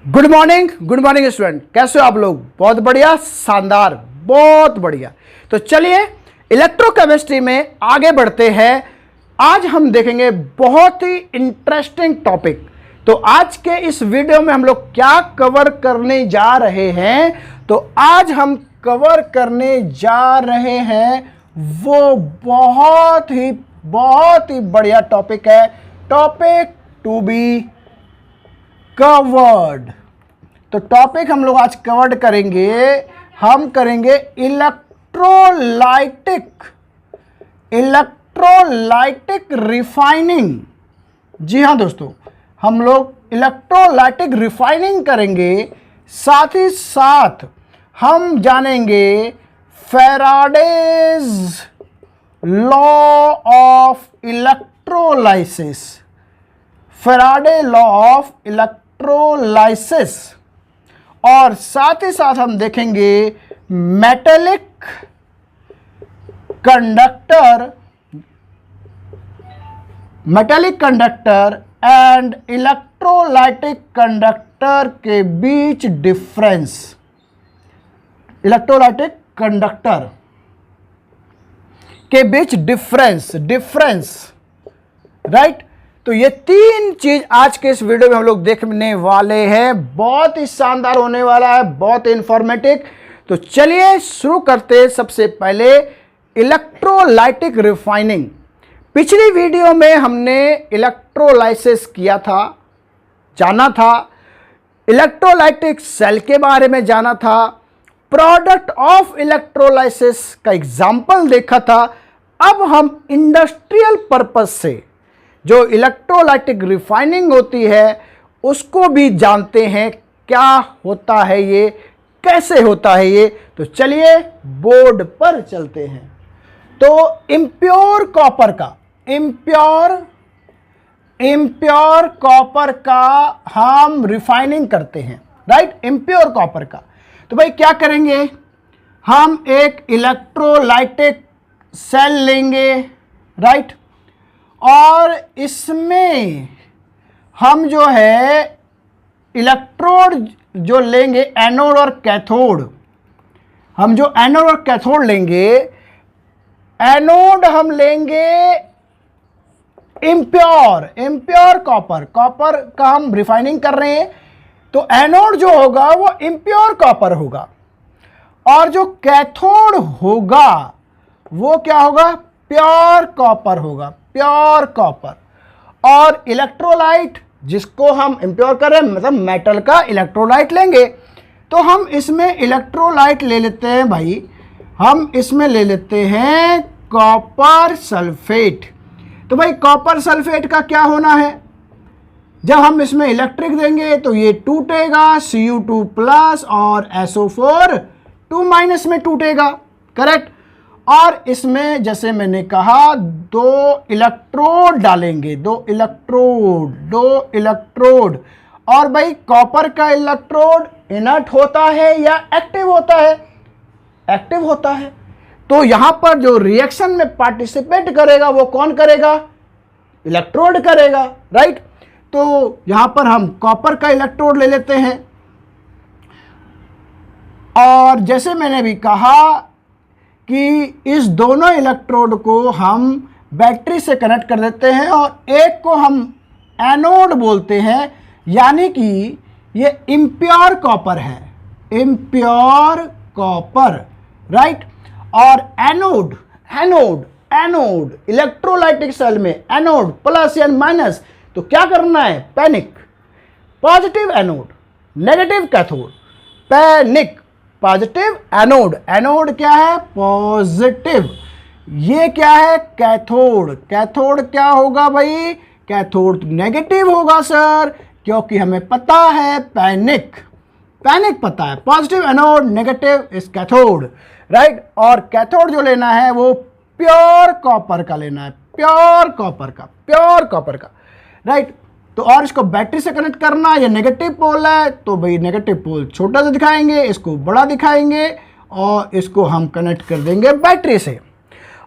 Good morning student, कैसे हो आप लोग? बहुत बढ़िया, शानदार, बहुत बढ़िया। तो चलिए इलेक्ट्रोकेमिस्ट्री में आगे बढ़ते हैं। आज हम देखेंगे बहुत ही इंटरेस्टिंग टॉपिक। तो आज के इस वीडियो में हम लोग क्या कवर करने जा रहे हैं? तो आज हम कवर करने जा रहे हैं वो बहुत ही बढ़िया टॉपिक है, टॉपिक टू बी कवर्ड। तो टॉपिक हम लोग आज कवर्ड करेंगे, हम करेंगे इलेक्ट्रोलाइटिक रिफाइनिंग। जी हाँ दोस्तों, हम लोग इलेक्ट्रोलाइटिक रिफाइनिंग करेंगे। साथ ही साथ हम जानेंगे Faraday's law of electrolysis, Faraday law of electrolysis. और साथ ही साथ हम देखेंगे metallic conductor and electrolytic conductor के बीच डिफरेंस, इलेक्ट्रोलाइटिक कंडक्टर के बीच डिफरेंस, राइट। तो ये तीन चीज आज के इस वीडियो में हम लोग देखने वाले हैं। बहुत ही शानदार होने वाला है, बहुत इंफॉर्मेटिव। तो चलिए शुरू करते हैं। सबसे पहले इलेक्ट्रोलाइटिक रिफाइनिंग। पिछली वीडियो में हमने इलेक्ट्रोलाइसिस किया था, जाना था, इलेक्ट्रोलाइटिक सेल के बारे में जाना था, प्रोडक्ट ऑफ इलेक्ट्रोलाइसिस का एग्जाम्पल देखा था। अब हम इंडस्ट्रियल पर्पस से जो इलेक्ट्रोलाइटिक रिफाइनिंग होती है उसको भी जानते हैं, क्या होता है ये, कैसे होता है ये। तो चलिए बोर्ड पर चलते हैं। तो इम्प्योर कॉपर का हम रिफाइनिंग करते हैं, राइट, इम्प्योर कॉपर का। तो भाई क्या करेंगे, हम एक इलेक्ट्रोलाइटिक सेल लेंगे, राइट, और इसमें हम जो है इलेक्ट्रोड जो लेंगे, एनोड और कैथोड, हम जो एनोड और कैथोड लेंगे, एनोड हम लेंगे इम्प्योर कॉपर का हम रिफाइनिंग कर रहे हैं। तो एनोड जो होगा वो इम्प्योर कॉपर होगा, और जो कैथोड होगा वो क्या होगा, प्योर कॉपर होगा, प्योर कॉपर। और इलेक्ट्रोलाइट जिसको हम इम्प्योर कर रहे हैं, मतलब मेटल का इलेक्ट्रोलाइट लेंगे। तो हम इसमें इलेक्ट्रोलाइट ले लेते हैं भाई, हम इसमें ले लेते हैं कॉपर सल्फेट। तो भाई कॉपर सल्फेट का क्या होना है, जब हम इसमें इलेक्ट्रिक देंगे तो ये टूटेगा, Cu2 प्लस और SO4 2- में टूटेगा, करेक्ट। और इसमें जैसे मैंने कहा दो इलेक्ट्रोड डालेंगे, दो इलेक्ट्रोड। और भाई कॉपर का इलेक्ट्रोड इनर्ट होता है या एक्टिव होता है? एक्टिव होता है। तो यहां पर जो रिएक्शन में पार्टिसिपेट करेगा वो कौन करेगा? इलेक्ट्रोड करेगा, राइट। तो यहां पर हम कॉपर का इलेक्ट्रोड ले लेते हैं, और जैसे मैंने भी कहा कि इस दोनों इलेक्ट्रोड को हम बैटरी से कनेक्ट कर देते हैं, और एक को हम एनोड बोलते हैं, यानी कि ये इम्प्योर कॉपर है, इम्प्योर कॉपर, राइट। और एनोड इलेक्ट्रोलाइटिक सेल में एनोड प्लस या माइनस, तो क्या करना है, panic, positive anode, negative cathode, panic, positive anode क्या है, पॉजिटिव। ये क्या है, कैथोड क्या होगा भाई, कैथोड नेगेटिव होगा सर, क्योंकि हमें पता है पैनिक पता है, पॉजिटिव एनोड, नेगेटिव इस कैथोड, राइट। और कैथोड जो लेना है वो प्योर कॉपर का लेना है, प्योर कॉपर का, राइट। तो और इसको बैटरी से कनेक्ट करना, ये नेगेटिव पोल है, तो भाई नेगेटिव पोल छोटा सा दिखाएंगे, इसको बड़ा दिखाएंगे, और इसको हम कनेक्ट कर देंगे बैटरी से।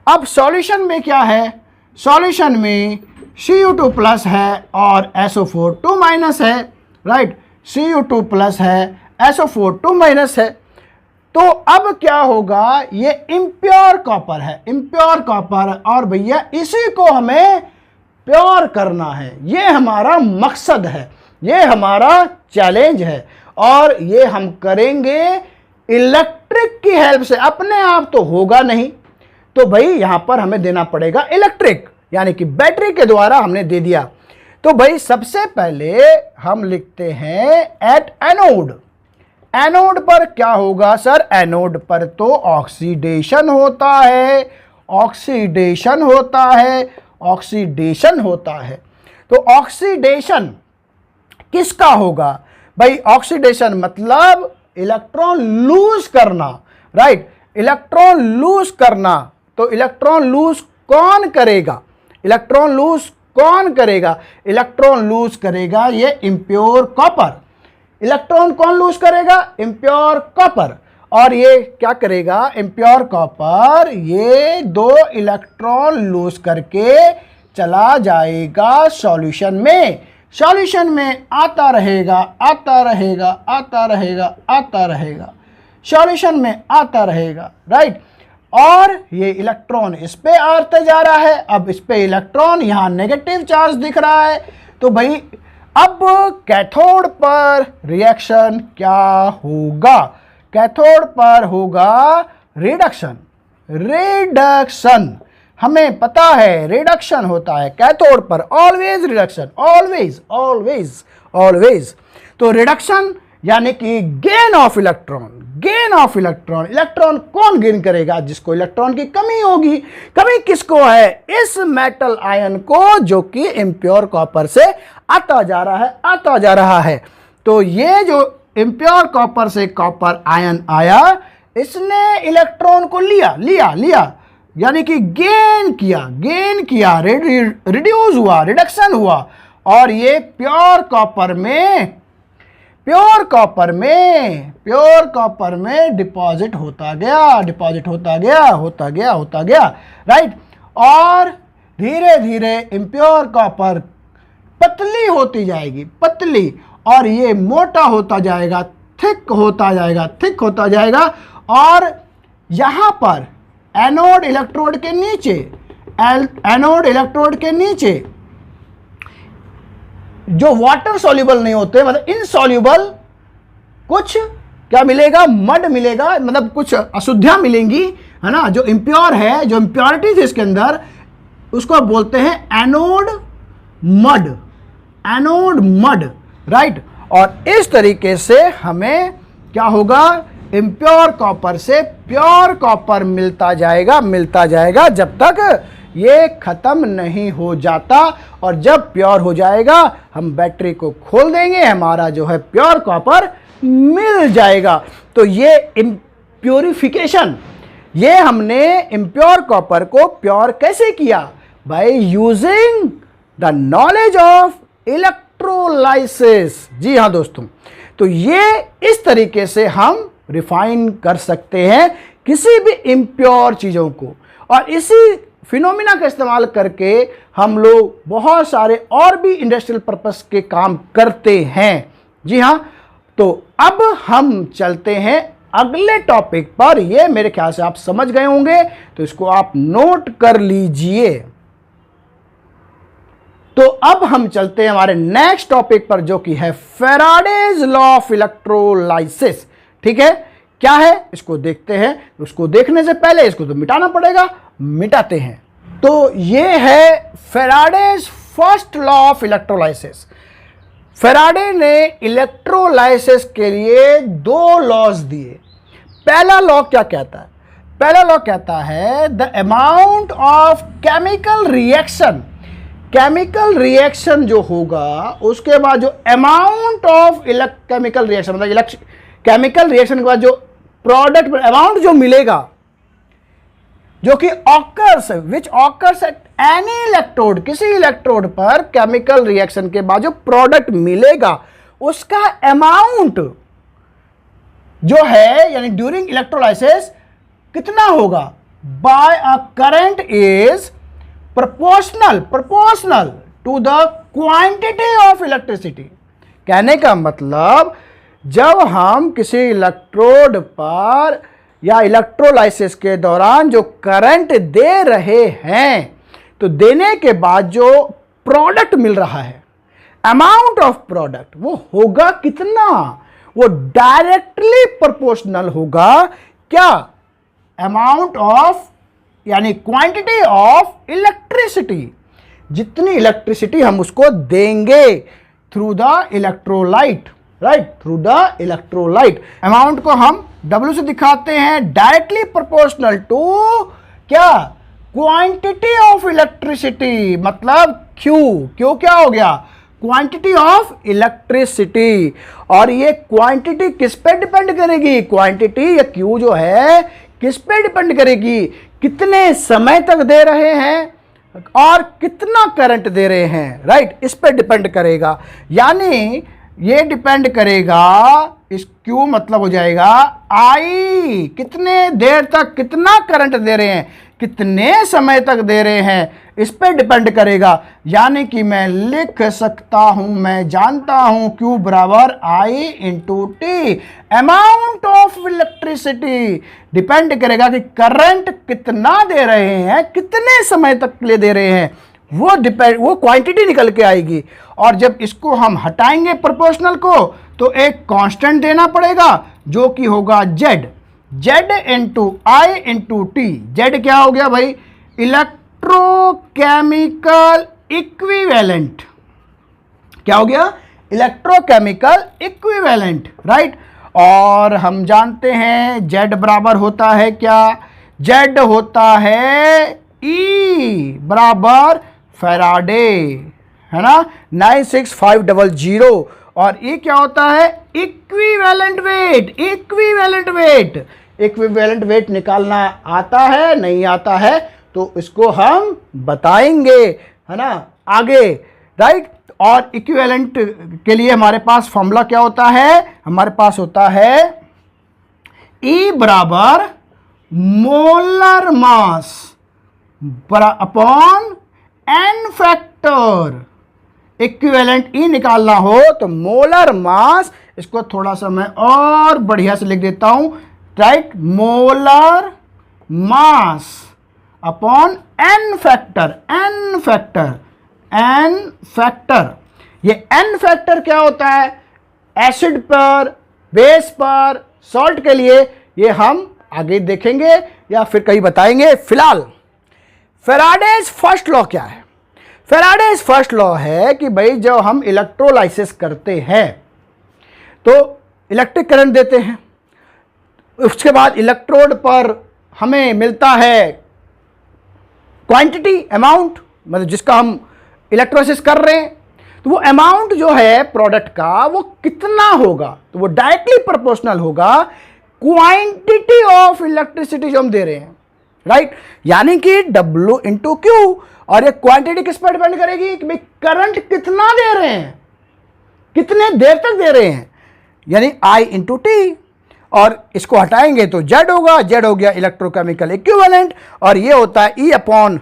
अब सॉल्यूशन में क्या है, सॉल्यूशन में Cu2 प्लस है और SO4 2- है, राइट। Cu2 प्लस है, SO4 2 माइनस है। तो अब क्या होगा, ये इम्प्योर कॉपर है, इम्प्योर कॉपर, और भैया इसी को हमें प्योर करना है। ये हमारा मकसद है, ये हमारा चैलेंज है, और ये हम करेंगे इलेक्ट्रिक की हेल्प से। अपने आप तो होगा नहीं, तो भाई यहां पर हमें देना पड़ेगा इलेक्ट्रिक, यानी कि बैटरी के द्वारा हमने दे दिया। तो भाई सबसे पहले हम लिखते हैं एट एनोड। एनोड पर क्या होगा सर, एनोड पर तो ऑक्सीडेशन होता है, ऑक्सीडेशन होता है, ऑक्सीडेशन होता है। तो ऑक्सीडेशन किसका होगा भाई, ऑक्सीडेशन मतलब इलेक्ट्रॉन लूज करना, राइट, इलेक्ट्रॉन लूज करना। तो इलेक्ट्रॉन लूज कौन करेगा, इलेक्ट्रॉन लूज कौन करेगा, इलेक्ट्रॉन लूज करेगा ये इम्प्योर कॉपर। इलेक्ट्रॉन कौन लूज करेगा, इम्प्योर कॉपर। और ये क्या करेगा, इम्प्योर कॉपर ये 2 इलेक्ट्रॉन लूज करके चला जाएगा सॉल्यूशन में। सॉल्यूशन में आता रहेगा, आता रहेगा, आता रहेगा, आता रहेगा, सॉल्यूशन में आता रहेगा, राइट। और ये इलेक्ट्रॉन इस पे आते जा रहा है। अब इस पे इलेक्ट्रॉन, यहां नेगेटिव चार्ज दिख रहा है। तो भाई अब कैथोड पर रिएक्शन क्या होगा, कैथोड पर होगा रिडक्शन। रिडक्शन हमें पता है, रिडक्शन होता है कैथोड पर, always reduction, always always always. तो रिडक्शन यानी कि gain of electron, gain of electron. Electron कौन गेन करेगा, जिसको इलेक्ट्रॉन की कमी होगी। कमी किसको है, इस मेटल आयन को, जो कि इम्प्योर कॉपर से आता जा रहा है, आता जा रहा है। तो ये जो इम्प्योर कॉपर से कॉपर आयन आया, इसने इलेक्ट्रॉन को लिया लिया लिया, यानी कि गेन किया, गेन किया, रिड्यूस हुआ, रिडक्शन हुआ, और ये प्योर कॉपर में, प्योर कॉपर में, प्योर कॉपर में डिपॉजिट होता गया, डिपॉजिट होता गया, होता गया, होता गया, राइट। और धीरे धीरे इम्प्योर कॉपर पतली होती जाएगी, पतली, और ये मोटा होता जाएगा, थिक होता जाएगा, थिक होता जाएगा। और यहां पर एनोड इलेक्ट्रोड के नीचे, एनोड इलेक्ट्रोड के नीचे जो वाटर सॉल्युबल नहीं होते, मतलब इनसॉल्युबल, कुछ क्या मिलेगा, मड मिलेगा, मतलब कुछ अशुद्धियां मिलेंगी, है ना, जो इम्प्योर है, जो इम्प्योरिटीज इसके अंदर, उसको बोलते हैं anode mud, anode mud, right. और इस तरीके से हमें क्या होगा, इम्प्योर कॉपर से प्योर कॉपर मिलता जाएगा, मिलता जाएगा, जब तक ये खत्म नहीं हो जाता। और जब प्योर हो जाएगा, हम बैटरी को खोल देंगे, हमारा जो है प्योर कॉपर मिल जाएगा। तो ये इम्प्योरिफिकेशन, ये हमने इम्प्योर कॉपर को प्योर कैसे किया, by using the knowledge of electrolysis. जी हाँ दोस्तों, तो ये इस तरीके से हम रिफाइन कर सकते हैं किसी भी इम्प्योर चीज़ों को। और इसी फिनोमिना का इस्तेमाल करके हम लोग बहुत सारे और भी इंडस्ट्रियल पर्पस के काम करते हैं। जी हाँ, तो अब हम चलते हैं अगले टॉपिक पर। ये मेरे ख्याल से आप समझ गए होंगे, तो इसको आप नोट कर लीजिए। तो अब हम चलते हैं हमारे नेक्स्ट टॉपिक पर, जो कि है फैराडेज लॉ ऑफ इलेक्ट्रोलाइसिस। ठीक है, क्या है इसको देखते हैं। उसको देखने से पहले इसको तो मिटाना पड़ेगा, मिटाते हैं। तो ये है Faraday's first law of electrolysis. Faraday ने इलेक्ट्रोलाइसिस के लिए 2 लॉज दिए। पहला लॉ क्या कहता है, पहला लॉ कहता है the amount of chemical reaction, chemical reaction जो होगा उसके बाद जो अमाउंट ऑफ केमिकल रिएक्शन, मतलब केमिकल रिएक्शन के बाद जो प्रोडक्ट अमाउंट जो मिलेगा, जो कि occurs, which occurs at any electrode, किसी इलेक्ट्रोड पर केमिकल रिएक्शन के बाद जो प्रोडक्ट मिलेगा उसका अमाउंट जो है, यानी ड्यूरिंग इलेक्ट्रोलाइसिस कितना होगा, by a current is proportional, proportional to the quantity of electricity. कहने का मतलब जब हम किसी इलेक्ट्रोड पर या इलेक्ट्रोलाइसिस के दौरान जो करंट दे रहे हैं, तो देने के बाद जो प्रोडक्ट मिल रहा है, अमाउंट ऑफ प्रोडक्ट, वो होगा कितना? वो डायरेक्टली प्रोपोर्शनल होगा क्या? अमाउंट ऑफ यानी क्वांटिटी ऑफ इलेक्ट्रिसिटी, जितनी इलेक्ट्रिसिटी हम उसको देंगे through the electrolyte, right, through the electrolyte. Amount को हम W से दिखाते हैं, डायरेक्टली प्रोपोर्शनल टू क्या? क्वांटिटी ऑफ इलेक्ट्रिसिटी, मतलब Q। Q क्या हो गया? Quantity of electricity. और ये क्वांटिटी किस पे डिपेंड करेगी? क्वांटिटी या Q जो है किस पे डिपेंड करेगी? कितने समय तक दे रहे हैं और कितना करंट दे रहे हैं, राइट, इस पे डिपेंड करेगा। यानी ये डिपेंड करेगा, इस Q मतलब हो जाएगा I, कितने देर तक कितना करंट दे रहे हैं, कितने समय तक दे रहे हैं, इस पे डिपेंड करेगा। यानी कि मैं लिख सकता हूं, मैं जानता हूं Q बराबर I into T, amount of electricity. Depend करेगा कि करंट कितना दे रहे हैं, कितने समय तक के लिए दे रहे हैं, वो क्वांटिटी निकल के आएगी। और जब इसको हम हटाएंगे प्रोपोर्शनल को, तो एक कांस्टेंट देना पड़ेगा जो कि होगा Z into I into T. Z क्या हो गया भाई? Electrochemical equivalent. क्या हो गया? Electrochemical equivalent, right. और हम जानते हैं Z बराबर होता है क्या? Z होता है E बराबर फैराडे, है ना, 96500। और ये क्या होता है? Equivalent weight. इक्विवेलेंट वेट निकालना आता है, नहीं आता है तो इसको हम बताएंगे, है ना, आगे, राइट। और इक्विवेलेंट के लिए हमारे पास फॉर्मूला क्या होता है? हमारे पास होता है E बराबर molar mass upon n factor. Equivalent E निकालना हो तो मोलर मास, इसको थोड़ा सा मैं और बढ़िया से लिख देता हूं, right, molar mass upon n factor. ये n फैक्टर क्या होता है? एसिड पर, बेस पर, सॉल्ट के लिए ये हम आगे देखेंगे या फिर कहीं बताएंगे। फिलहाल फैराडेज फर्स्ट लॉ क्या है? फैराडेज फर्स्ट लॉ है कि भाई जब हम इलेक्ट्रोलाइसिस करते हैं तो इलेक्ट्रिक करंट देते हैं, उसके बाद इलेक्ट्रोड पर हमें मिलता है क्वांटिटी, अमाउंट, मतलब जिसका हम इलेक्ट्रोलाइसिस कर रहे हैं, तो वो अमाउंट जो है प्रोडक्ट का वो कितना होगा? तो वो डायरेक्टली प्रोपोर्शनल होगा क्वांटिटी ऑफ इलेक्ट्रिसिटी जो हम दे रहे हैं, राइट। यानी कि W इंटू क्यू। और ये क्वांटिटी किस पर डिपेंड करेगी कि भाई करंट कितना दे रहे हैं, कितने देर तक दे रहे हैं, यानी I इंटू टी। और इसको हटाएंगे तो Z होगा, Z हो गया इलेक्ट्रोकेमिकल इक्विवेलेंट, और ये होता है E अपॉन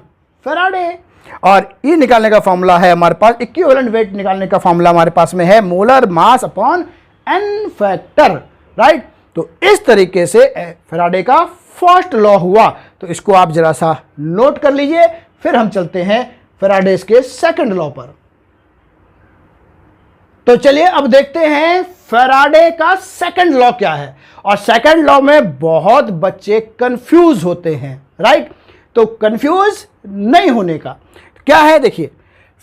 फैराडे। और E निकालने का फॉर्मूला है हमारे पास, इक्विवेलेंट वेट निकालने का फॉर्मूला हमारे पास में है molar mass upon n factor, right. तो इस तरीके से फैराडे का फर्स्ट लॉ हुआ, तो इसको आप जरा सा नोट कर लीजिए। फिर हम चलते हैं फैराडेज के सेकंड लॉ पर। तो चलिए अब देखते हैं फैराडे का सेकंड लॉ क्या है। और सेकंड लॉ में बहुत बच्चे कंफ्यूज होते हैं, राइट। तो कंफ्यूज नहीं होने का क्या है, देखिए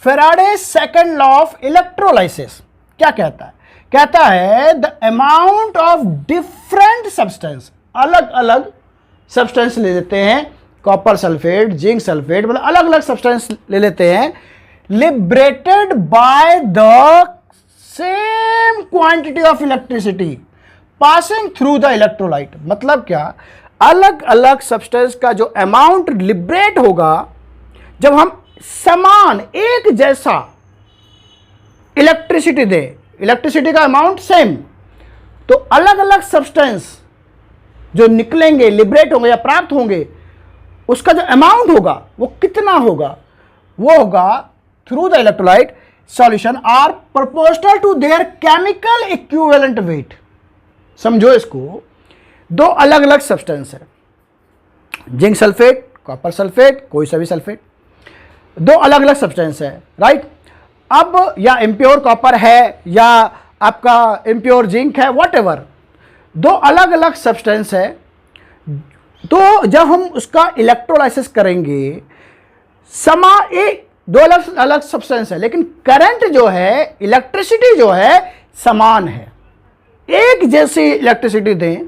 Faraday second law of electrolysis क्या कहता है? कहता है the amount of different substance, अलग अलग सब्सटेंस ले लेते हैं, कॉपर सल्फेट, जिंक सल्फेट, मतलब अलग अलग सब्सटेंस ले लेते हैं, liberated by the same quantity of electricity passing through the electrolyte. मतलब क्या? अलग अलग सब्सटेंस का जो अमाउंट लिबरेट होगा जब हम समान एक जैसा इलेक्ट्रिसिटी दे, इलेक्ट्रिसिटी का अमाउंट सेम, तो अलग अलग सब्सटेंस जो निकलेंगे, लिबरेट होंगे या प्राप्त होंगे, उसका जो अमाउंट होगा वो कितना होगा? वो होगा through the electrolyte solution are proportional to their chemical equivalent weight. समझो इसको, दो अलग अलग सब्सटेंस है, जिंक सल्फेट, कॉपर सल्फेट, कोई सा भी सल्फेट, दो अलग अलग सब्सटेंस है, राइट। अब या इम्प्योर कॉपर है या आपका इम्प्योर जिंक है, व्हाटएवर, दो अलग अलग सब्सटेंस है। तो जब हम उसका इलेक्ट्रोलाइसिस करेंगे, दो अलग अलग सब्सटेंस है, लेकिन करंट जो है, इलेक्ट्रिसिटी जो है समान है, एक जैसी इलेक्ट्रिसिटी दें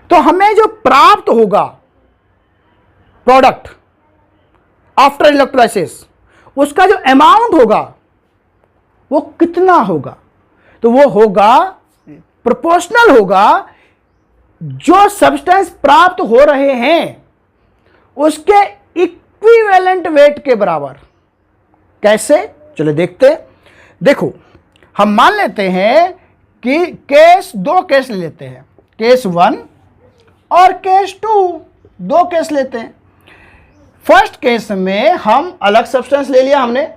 तो हमें जो प्राप्त होगा प्रोडक्ट आफ्टर इलेक्ट्रोलाइसिस, उसका जो अमाउंट होगा वो कितना होगा? तो वो होगा प्रोपोर्शनल होगा जो सब्सटेंस प्राप्त हो रहे हैं उसके इक्विवेलेंट वेट के बराबर। कैसे? चलो देखते हैं। देखो, हम मान लेते हैं कि दो केस लेते हैं, केस 1 और केस 2, दो केस लेते हैं। फर्स्ट केस में हम अलग सब्सटेंस ले लिया हमने,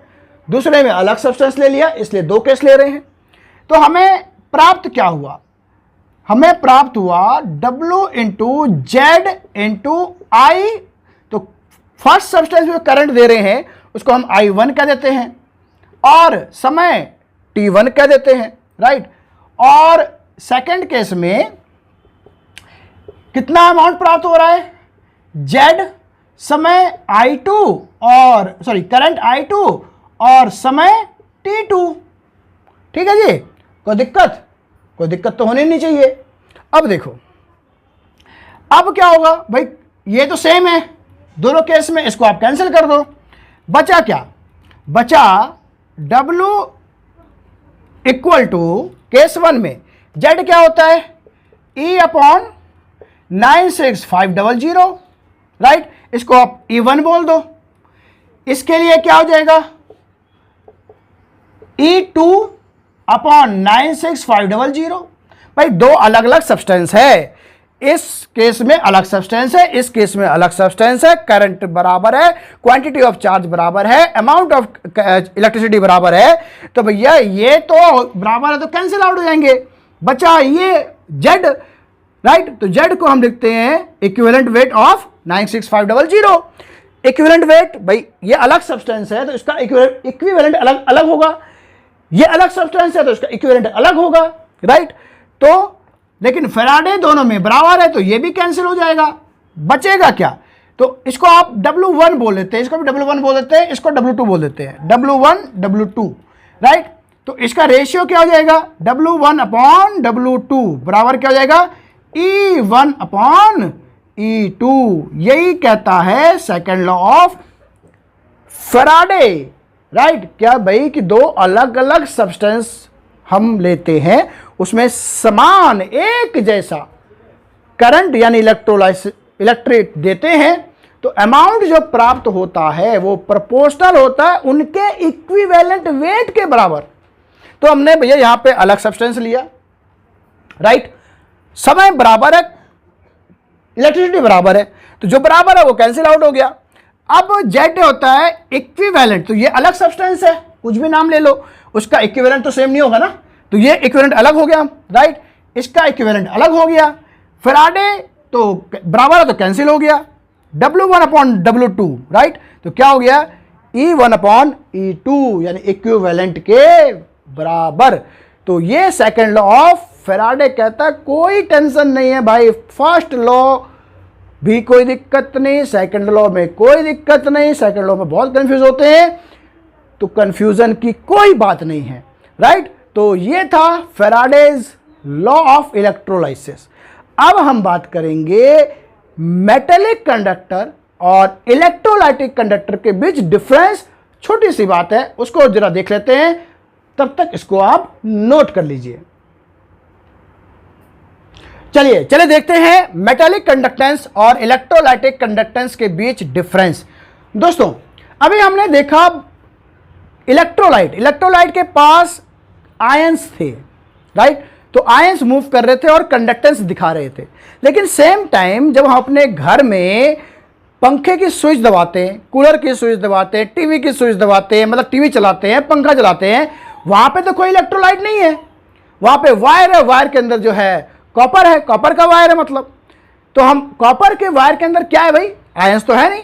दूसरे में अलग सब्सटेंस ले लिया, इसलिए दो केस ले रहे हैं। तो हमें प्राप्त क्या हुआ? हमें प्राप्त हुआ W इंटू जेड इंटू आई। तो फर्स्ट सब्सटेंस में करंट दे रहे हैं उसको हम I1 कह देते हैं और समय T1 कह देते हैं, राइट। और सेकंड केस में कितना अमाउंट प्राप्त हो रहा है? जेड, समय I2 और करंट I2 और समय T2। ठीक है जी, कोई दिक्कत तो होनी नहीं चाहिए। अब देखो, अब क्या होगा भाई, ये तो सेम है दोनों केस में, इसको आप कैंसिल कर दो। बचा क्या? बचा W इक्वल टू केस 1 में Z क्या होता है? E upon 96500, right. इसको आप E1 बोल दो। इसके लिए क्या हो जाएगा? E2 upon 96500। भाई दो अलग अलग सब्सटेंस है, इस केस में अलग सब्सटेंस है, इस केस में अलग सब्सटेंस है, करंट बराबर है, क्वांटिटी ऑफ चार्ज बराबर है, अमाउंट ऑफ इलेक्ट्रिसिटी बराबर है। तो भैया ये तो बराबर है तो कैंसिल आउट हो जाएंगे। बचा ये जेड, राइट। तो जेड को हम लिखते हैं equivalent weight of 96500। Equivalent weight, भाई ये अलग सब्सटेंस है तो इसका इक्विवेलेंट अलग अलग होगा, ये अलग सब्सटेंस है तो इसका इक्विवेलेंट अलग होगा, राइट। तो लेकिन फैराडे दोनों में बराबर है तो ये भी कैंसिल हो जाएगा। बचेगा क्या? तो इसको आप W1 बोल देते हैं, इसको भी W1 बोल देते हैं, इसको W2 बोल देते हैं, W1 W2, राइट। तो इसका रेशियो क्या हो जाएगा? W1 अपॉन W2 बराबर क्या हो जाएगा? E1 upon E2। यही कहता है second law of Faraday, right. क्या भाई कि दो अलग अलग सब्सटेंस हम लेते हैं, उसमें समान एक जैसा करंट यानी इलेक्ट्रिक देते हैं तो अमाउंट जो प्राप्त होता है वो प्रोपोर्शनल होता है उनके इक्विवेलेंट वेट के बराबर। तो हमने भैया यहां पे अलग सब्सटेंस लिया, राइट। समय बराबर है, इलेक्ट्रिसिटी बराबर है, तो जो बराबर है वो कैंसिल आउट हो गया। अब जेड होता है इक्विवेलेंट, तो ये अलग सब्सटेंस है, कुछ भी नाम ले लो, उसका इक्विवेलेंट तो सेम नहीं होगा ना, तो ये इक्विवेलेंट अलग हो गया, राइट। इसका इक्विवेलेंट अलग हो गया। फैराडे तो बराबर है तो कैंसिल हो गया। W1 upon W2, right. तो क्या हो गया? E1 अपॉन E2 यानी इक्विवेलेंट के बराबर। तो ये सेकेंड लॉ ऑफ फैराडे कहता है कोई टेंशन नहीं है भाई, फर्स्ट लॉ भी कोई दिक्कत नहीं, सेकंड लॉ में कोई दिक्कत नहीं। सेकंड लॉ में बहुत कंफ्यूज होते हैं, तो कंफ्यूजन की कोई बात नहीं है, राइट। तो ये था फैराडेज लॉ ऑफ इलेक्ट्रोलाइसिस। अब हम बात करेंगे मेटेलिक कंडक्टर और इलेक्ट्रोलाइटिक कंडक्टर के बीच डिफरेंस। छोटी सी बात है, उसको जरा देख लेते हैं, तब तक इसको आप नोट कर लीजिए। चलिए देखते हैं मेटेलिक कंडक्टेंस और इलेक्ट्रोलाइटिक कंडक्टेंस के बीच डिफरेंस। दोस्तों अभी हमने देखा इलेक्ट्रोलाइट के पास आयंस थे, राइट। तो आयंस मूव कर रहे थे और कंडक्टेंस दिखा रहे थे। लेकिन सेम टाइम जब हम अपने घर में पंखे की स्विच दबाते हैं, कूलर की स्विच दबाते हैं, टीवी की स्विच दबाते हैं, मतलब टीवी चलाते हैं, पंखा चलाते हैं, वहां पे तो कोई इलेक्ट्रोलाइट नहीं है, वहां पे वायर है, वायर के अंदर जो है कॉपर है, कॉपर का वायर है मतलब। तो हम कॉपर के वायर के अंदर क्या है भाई, आयंस तो है नहीं,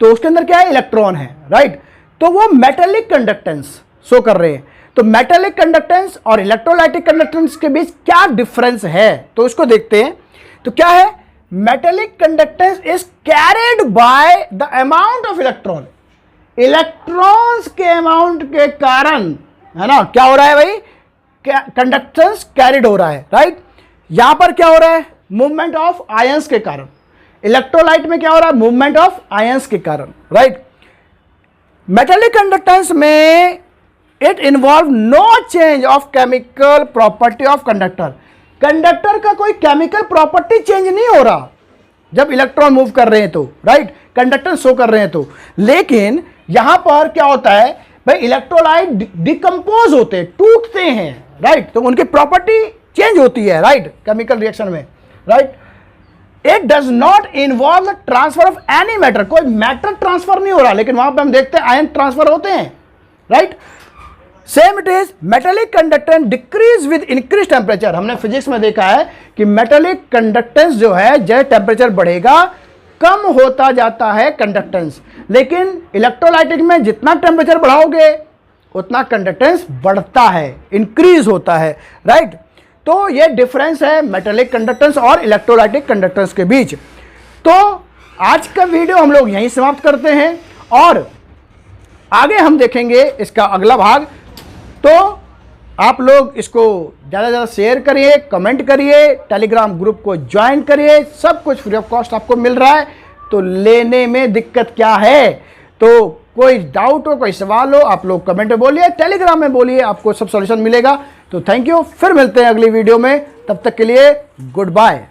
तो उसके अंदर क्या है, इलेक्ट्रॉन है, राइट। तो वो मेटेलिक कंडक्टेंस शो कर रहे हैं। तो मेटेलिक कंडक्टेंस और इलेक्ट्रोलाइटिक कंडक्टेंस के बीच क्या डिफरेंस है, तो उसको देखते हैं। तो क्या है, metallic conductance is carried by the amount of electron, electrons के अमाउंट के कारण, है ना, क्या हो रहा है भाई, कंडक्टेंस कैरिड हो रहा है, राइट। यहां पर क्या हो रहा है, मूवमेंट ऑफ आयंस के कारण। इलेक्ट्रोलाइट में क्या हो रहा है, मूवमेंट ऑफ आयंस के कारण, राइट। मेटेलिक कंडक्टेंस में it involve no change of chemical property of conductor, conductor का कोई केमिकल प्रॉपर्टी चेंज नहीं हो रहा जब इलेक्ट्रॉन मूव कर रहे हैं तो, राइट, कंडक्टेंस शो कर रहे हैं तो। लेकिन यहां पर क्या होता है भाई, इलेक्ट्रोलाइट डिकम्पोज होते हैं, टूटते हैं, राइट, तो उनकी प्रॉपर्टी चेंज होती है, राइट, केमिकल रिएक्शन में, right. It does not involve the transfer of any matter, कोई मैटर ट्रांसफर नहीं हो रहा, लेकिन वहां पे हम देखते हैं आयन ट्रांसफर होते हैं, right. Same it is metallic conductance decrease with increase temperature. हमने फिजिक्स में देखा है कि मेटेलिक कंडक्टेंस जो है, जैसे टेम्परेचर बढ़ेगा कम होता जाता है कंडक्टेंस, लेकिन इलेक्ट्रोलाइटिक में जितना टेम्परेचर बढ़ाओगे उतना कंडक्टेंस बढ़ता है, इंक्रीज होता है, राइट। तो ये डिफरेंस है मेटेलिक कंडक्टेंस और इलेक्ट्रोलाइटिक कंडक्टेंस के बीच। तो आज का वीडियो हम लोग यहीं समाप्त करते हैं और आगे हम देखेंगे इसका अगला भाग। तो आप लोग इसको ज़्यादा से ज़्यादा शेयर करिए, कमेंट करिए, टेलीग्राम ग्रुप को ज्वाइन करिए, सब कुछ फ्री ऑफ कॉस्ट आपको मिल रहा है। तो लेने में दिक्कत क्या है, तो कोई डाउट हो, कोई सवाल हो, आप लोग कमेंट में बोलिए, टेलीग्राम में बोलिए, आपको सब सॉल्यूशन मिलेगा। तो थैंक यू, फिर मिलते हैं अगली वीडियो में, तब तक के लिए गुड बाय।